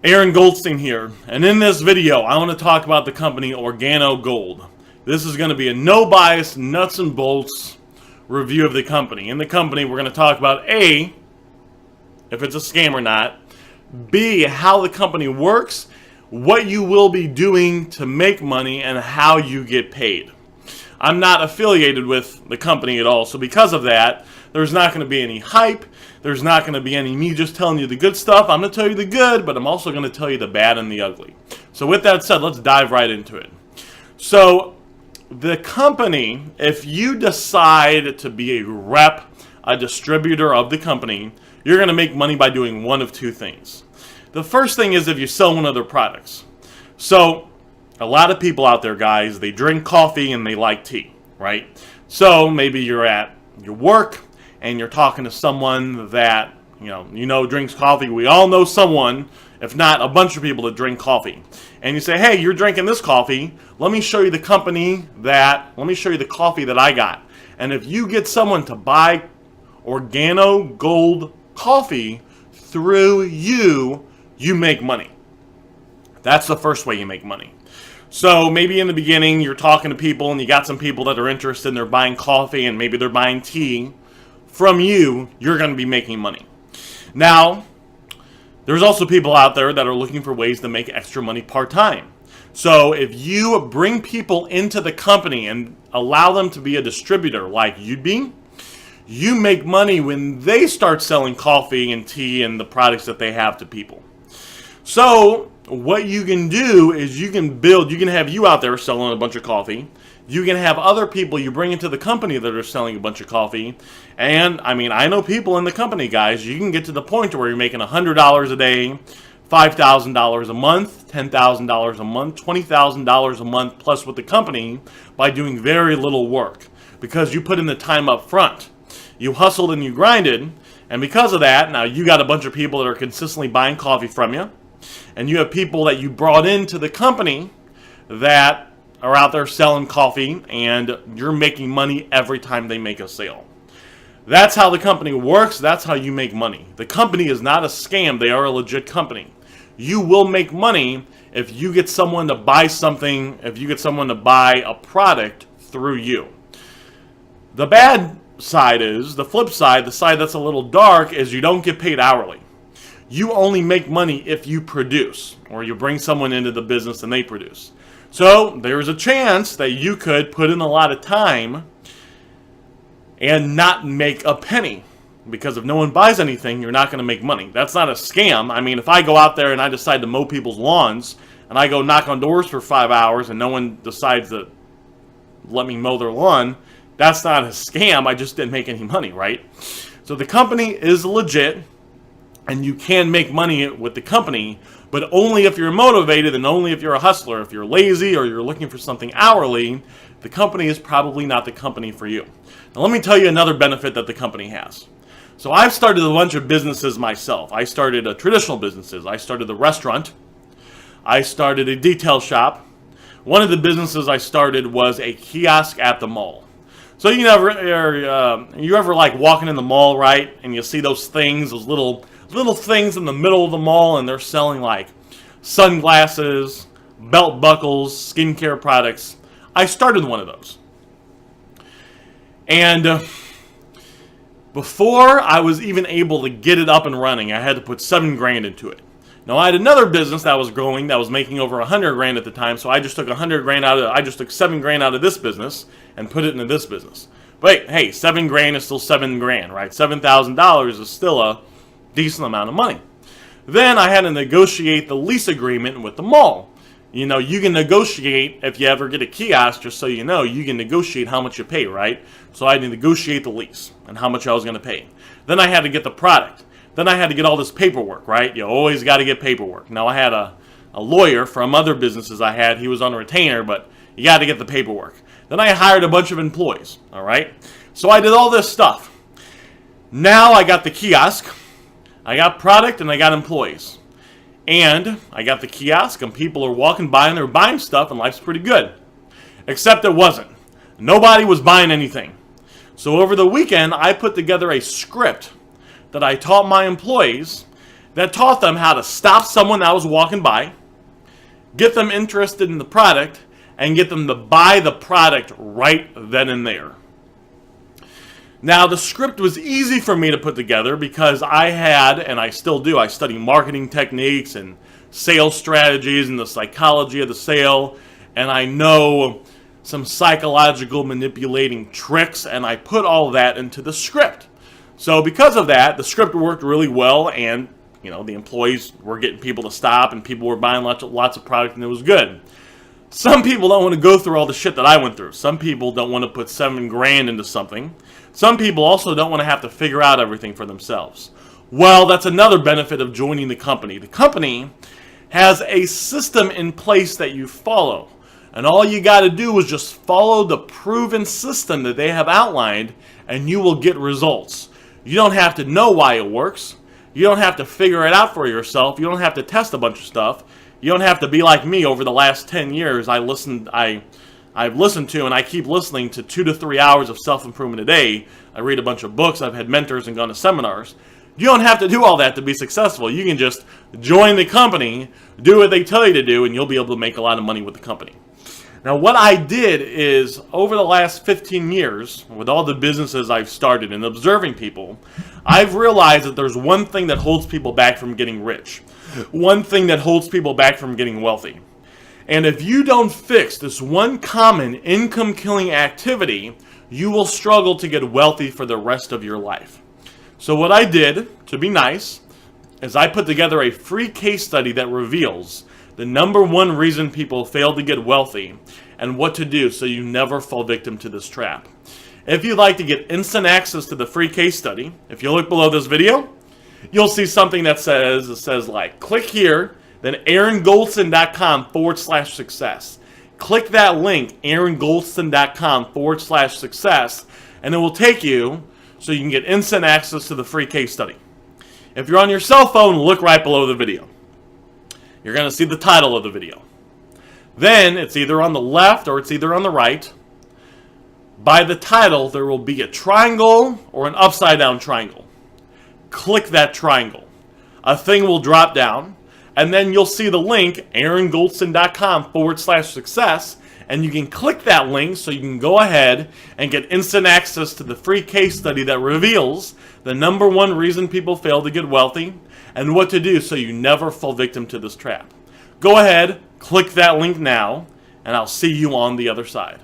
Aaron Goldstein here, and in this video I want to talk about the company Organo Gold. This is going to be a no-bias, nuts and bolts review of the company. In the company we're going to talk about A, if it's a scam or not, B, how the company works, what you will be doing to make money, and how you get paid. I'm not affiliated with the company at all, so because of that, there's not going to be any hype. There's not going to be any me just telling you the good stuff. I'm going to tell you the good, but I'm also going to tell you the bad and the ugly. So with that said, let's dive right into it. So the company, if you decide to be a rep, a distributor of the company, you're going to make money by doing one of two things. The first thing is if you sell one of their products. So a lot of people out there, guys, they drink coffee and they like tea, right? So maybe you're at your work and you're talking to someone that, you know drinks coffee. We all know someone, if not a bunch of people that drink coffee. And you say, hey, you're drinking this coffee. Let me show you the coffee that I got. And if you get someone to buy Organo Gold coffee through you, you make money. That's the first way you make money. So maybe in the beginning you're talking to people and you got some people that are interested and they're buying coffee and maybe they're buying tea. From you, you're going to be making money. Now, there's also people out there that are looking for ways to make extra money part-time. So if you bring people into the company and allow them to be a distributor like you'd be, you make money when they start selling coffee and tea and the products that they have to people. So what you can do is you can have you out there selling a bunch of coffee. You can have other people you bring into the company that are selling a bunch of coffee. And, I know people in the company, guys, you can get to the point where you're making $100 a day, $5,000 a month, $10,000 a month, $20,000 a month plus with the company by doing very little work. Because you put in the time up front. You hustled and you grinded. And because of that, now you got a bunch of people that are consistently buying coffee from you. And you have people that you brought into the company that are out there selling coffee, and you're making money every time they make a sale. That's how the company works. That's how you make money. The company is not a scam. They are a legit company. You will make money if you get someone to buy something, if you get someone to buy a product through you. The bad side is, the flip side, the side that's a little dark, is you don't get paid hourly. You only make money if you produce, or you bring someone into the business and they produce. So there's a chance that you could put in a lot of time and not make a penny. Because if no one buys anything, you're not going to make money. That's not a scam. If I go out there and I decide to mow people's lawns, and I go knock on doors for 5 hours and no one decides to let me mow their lawn, that's not a scam. I just didn't make any money, right? So the company is legit, and you can make money with the company, but only if you're motivated and only if you're a hustler. If you're lazy or you're looking for something hourly, the company is probably not the company for you. Now let me tell you another benefit that the company has. So I've started a bunch of businesses myself. I started traditional businesses. I started a restaurant. I started a detail shop. One of the businesses I started was a kiosk at the mall. So you ever like walking in the mall, right? And you see those things, those little things in the middle of the mall, and they're selling like sunglasses, belt buckles, skincare products. I started one of those. And before I was even able to get it up and running, I had to put $7 grand into it. Now I had another business that was growing, that was making over $100 grand at the time, so I just took $7 grand out of this business and put it into this business. But hey, $7 grand is still $7 grand, right? $7,000 is still a decent amount of money. Then I had to negotiate the lease agreement with the mall. You can negotiate, if you ever get a kiosk, just so you know, you can negotiate how much you pay, right? So I had to negotiate the lease and how much I was going to pay. Then I had to get the product. Then I had to get all this paperwork, right? You always got to get paperwork. Now I had a lawyer from other businesses I had. He was on a retainer, but you got to get the paperwork. Then I hired a bunch of employees, all right? So I did all this stuff. Now I got the kiosk. I got product and I got employees. And I got the kiosk and people are walking by and they're buying stuff and life's pretty good. Except it wasn't. Nobody was buying anything. So over the weekend, I put together a script that I taught my employees that taught them how to stop someone that was walking by, get them interested in the product, and get them to buy the product right then and there. Now, the script was easy for me to put together because I had, and I still do, I study marketing techniques and sales strategies and the psychology of the sale, and I know some psychological manipulating tricks, and I put all that into the script. So because of that, the script worked really well, and the employees were getting people to stop, and people were buying lots of product, and it was good. Some people don't want to go through all the shit that I went through. Some people don't want to put $7 grand into something. Some people also don't want to have to figure out everything for themselves. Well, that's another benefit of joining the company. The company has a system in place that you follow. And all you got to do is just follow the proven system that they have outlined, and you will get results. You don't have to know why it works. You don't have to figure it out for yourself. You don't have to test a bunch of stuff. You don't have to be like me. Over the last 10 years, I've listened to, and I keep listening to 2 to 3 hours of self-improvement a day. I read a bunch of books. I've had mentors and gone to seminars. You don't have to do all that to be successful. You can just join the company, do what they tell you to do, and you'll be able to make a lot of money with the company. Now, what I did is, over the last 15 years, with all the businesses I've started and observing people, I've realized that there's one thing that holds people back from getting rich. One thing that holds people back from getting wealthy. And if you don't fix this one common income-killing activity, you will struggle to get wealthy for the rest of your life. So what I did, to be nice, is I put together a free case study that reveals the #1 reason people fail to get wealthy and what to do so you never fall victim to this trap. If you'd like to get instant access to the free case study, if you look below this video, you'll see something that says like, click here, then aarongoldson.com/success. Click that link, aarongoldson.com/success, and it will take you so you can get instant access to the free case study. If you're on your cell phone, look right below the video. You're going to see the title of the video. Then it's either on the left or it's either on the right. By the title, there will be a triangle or an upside down triangle. Click that triangle. A thing will drop down, and then you'll see the link, aarongoldson.com/success, and you can click that link so you can go ahead and get instant access to the free case study that reveals the #1 reason people fail to get wealthy and what to do so you never fall victim to this trap. Go ahead, click that link now, and I'll see you on the other side.